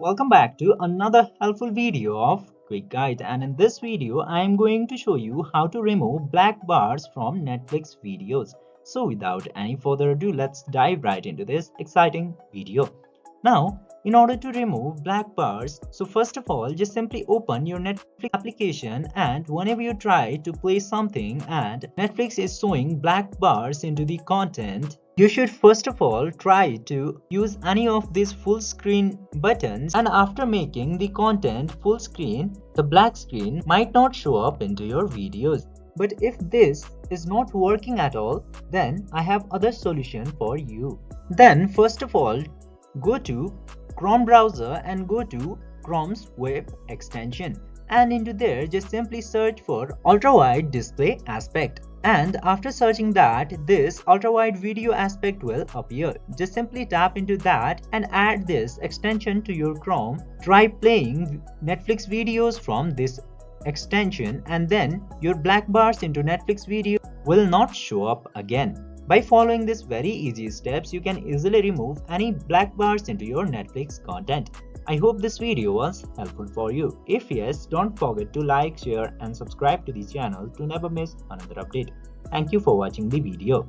welcome back to another helpful video of Quick Guide, and in this video I am going to show you how to remove black bars from Netflix videos. So without any further ado, let's dive right into this exciting video. Now, in order to remove black bars, so first of all just simply open your Netflix application, and whenever you try to play something and Netflix is showing black bars into the content, you should first of all try to use any of these full screen buttons, and after making the content full screen, the black screen might not show up into your videos. But if this is not working at all, then I have other solution for you. Then first of all, go to Chrome browser and go to Chrome's web extension, and into there just simply search for ultra wide display aspect. And after searching that, this ultra wide video aspect will appear. Just simply tap into that and add this extension to your Chrome. Try playing Netflix videos from this extension, and then your black bars into Netflix video will not show up again. By following these very easy steps, you can easily remove any black bars into your Netflix content. I hope this video was helpful for you. If yes, don't forget to like, share and subscribe to the channel to never miss another update. Thank you for watching the video.